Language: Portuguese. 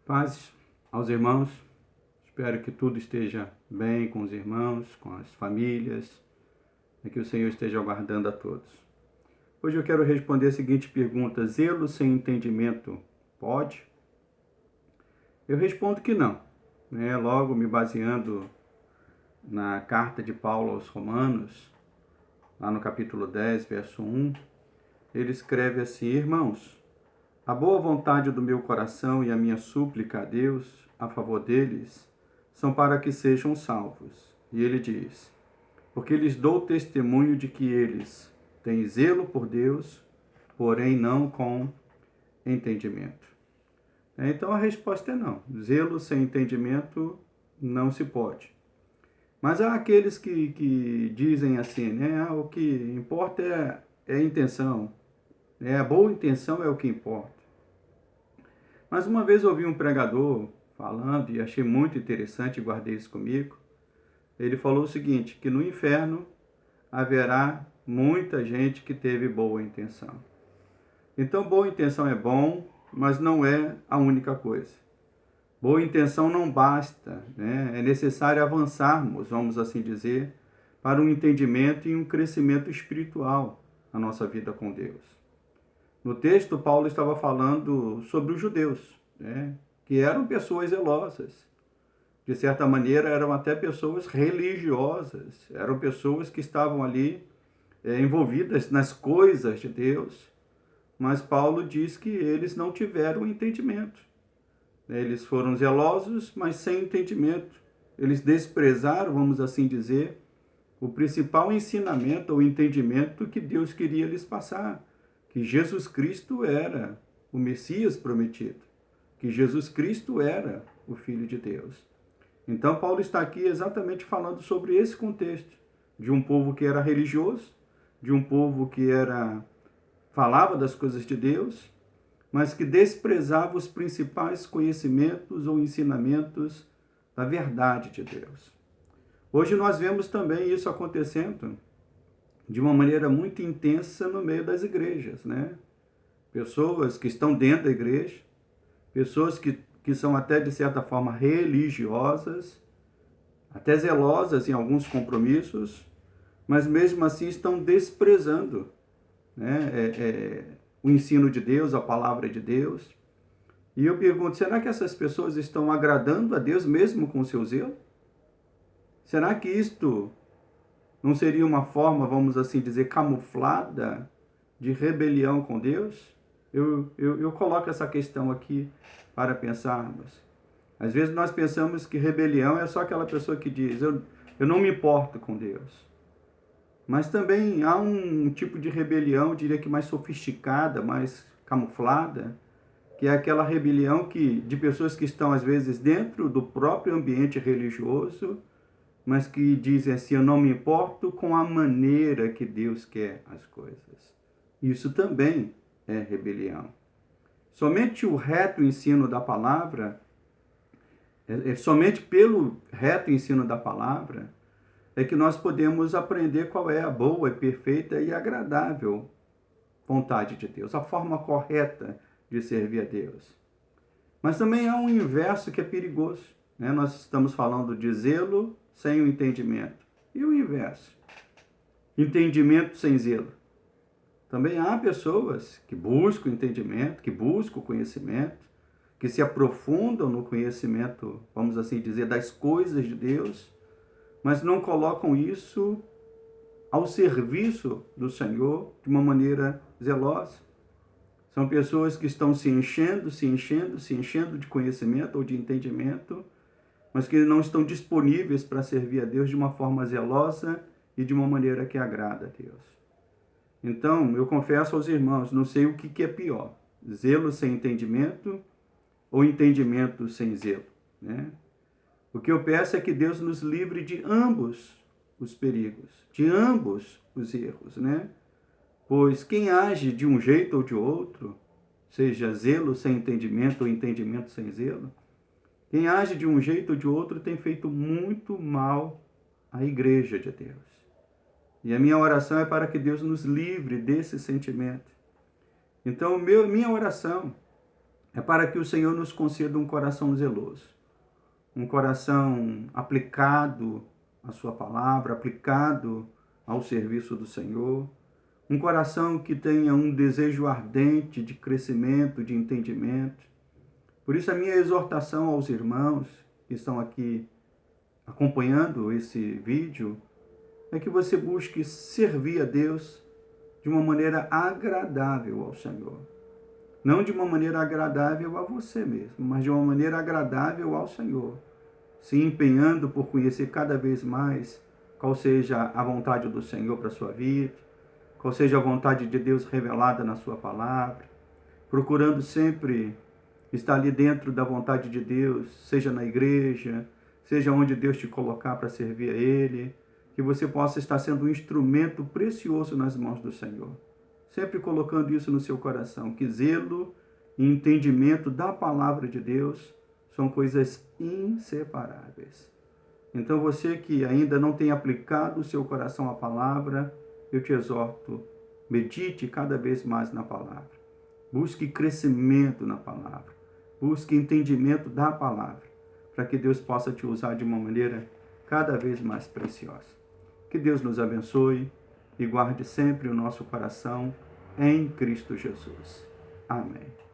Paz aos irmãos, espero que tudo esteja bem com os irmãos, com as famílias, e que o Senhor esteja guardando a todos. Hoje eu quero responder a seguinte pergunta: zelo sem entendimento pode? Eu respondo que não, logo me baseando na carta de Paulo aos Romanos, lá no capítulo 10, verso 1, ele escreve assim: irmãos, a boa vontade do meu coração e a minha súplica a Deus a favor deles são para que sejam salvos. E ele diz: porque lhes dou testemunho de que eles têm zelo por Deus, porém não com entendimento. Então a resposta é não. Zelo sem entendimento não se pode. Mas há aqueles que dizem assim, o que importa é a intenção. A boa intenção é o que importa. Mas uma vez eu ouvi um pregador falando e achei muito interessante e guardei isso comigo. Ele falou o seguinte, que no inferno haverá muita gente que teve boa intenção. Então, boa intenção é bom, mas não é a única coisa. Boa intenção não basta, É necessário avançarmos, vamos assim dizer, para um entendimento e um crescimento espiritual na nossa vida com Deus. No texto, Paulo estava falando sobre os judeus, que eram pessoas zelosas. De certa maneira, eram até pessoas religiosas, eram pessoas que estavam ali envolvidas nas coisas de Deus, mas Paulo diz que eles não tiveram entendimento. Eles foram zelosos, mas sem entendimento. Eles desprezaram, vamos assim dizer, o principal ensinamento ou entendimento que Deus queria lhes passar, que Jesus Cristo era o Messias prometido, que Jesus Cristo era o Filho de Deus. Então Paulo está aqui exatamente falando sobre esse contexto, de um povo que era religioso, de um povo que falava das coisas de Deus, mas que desprezava os principais conhecimentos ou ensinamentos da verdade de Deus. Hoje nós vemos também isso acontecendo de uma maneira muito intensa no meio das igrejas, Pessoas que estão dentro da igreja, pessoas que são até de certa forma religiosas, até zelosas em alguns compromissos, mas mesmo assim estão desprezando o ensino de Deus, a palavra de Deus. E eu pergunto, será que essas pessoas estão agradando a Deus mesmo com o seu zelo? Será que isto não seria uma forma, vamos assim dizer, camuflada de rebelião com Deus? Eu coloco essa questão aqui para pensarmos. Às vezes nós pensamos que rebelião é só aquela pessoa que diz, eu não me importo com Deus. Mas também há um tipo de rebelião, eu diria que mais sofisticada, mais camuflada, que é aquela rebelião de pessoas que estão às vezes dentro do próprio ambiente religioso, mas que dizem assim, eu não me importo com a maneira que Deus quer as coisas. Isso também é rebelião. Somente o reto ensino da palavra, somente pelo reto ensino da palavra, é que nós podemos aprender qual é a boa, perfeita e agradável vontade de Deus, a forma correta de servir a Deus. Mas também há um inverso que é perigoso. Nós estamos falando de zelo sem o entendimento. E o inverso? Entendimento sem zelo. Também há pessoas que buscam entendimento, que buscam conhecimento, que se aprofundam no conhecimento, vamos assim dizer, das coisas de Deus, mas não colocam isso ao serviço do Senhor de uma maneira zelosa. São pessoas que estão se enchendo de conhecimento ou de entendimento, mas que não estão disponíveis para servir a Deus de uma forma zelosa e de uma maneira que agrada a Deus. Então, eu confesso aos irmãos, não sei o que é pior, zelo sem entendimento ou entendimento sem zelo, O que eu peço é que Deus nos livre de ambos os perigos, de ambos os erros, Pois quem age de um jeito ou de outro, seja zelo sem entendimento ou entendimento sem zelo, quem age de um jeito ou de outro tem feito muito mal à igreja de Deus. E a minha oração é para que Deus nos livre desse sentimento. Então, minha oração é para que o Senhor nos conceda um coração zeloso, um coração aplicado à sua palavra, aplicado ao serviço do Senhor, um coração que tenha um desejo ardente de crescimento, de entendimento. Por isso a minha exortação aos irmãos que estão aqui acompanhando esse vídeo é que você busque servir a Deus de uma maneira agradável ao Senhor. Não de uma maneira agradável a você mesmo, mas de uma maneira agradável ao Senhor. Se empenhando por conhecer cada vez mais qual seja a vontade do Senhor para a sua vida, qual seja a vontade de Deus revelada na sua palavra, procurando sempre estar ali dentro da vontade de Deus, seja na igreja, seja onde Deus te colocar para servir a Ele, que você possa estar sendo um instrumento precioso nas mãos do Senhor. Sempre colocando isso no seu coração, que zelo e entendimento da palavra de Deus são coisas inseparáveis. Então você que ainda não tem aplicado o seu coração à palavra, eu te exorto, medite cada vez mais na palavra. Busque crescimento na palavra. Busque entendimento da palavra, para que Deus possa te usar de uma maneira cada vez mais preciosa. Que Deus nos abençoe e guarde sempre o nosso coração em Cristo Jesus. Amém.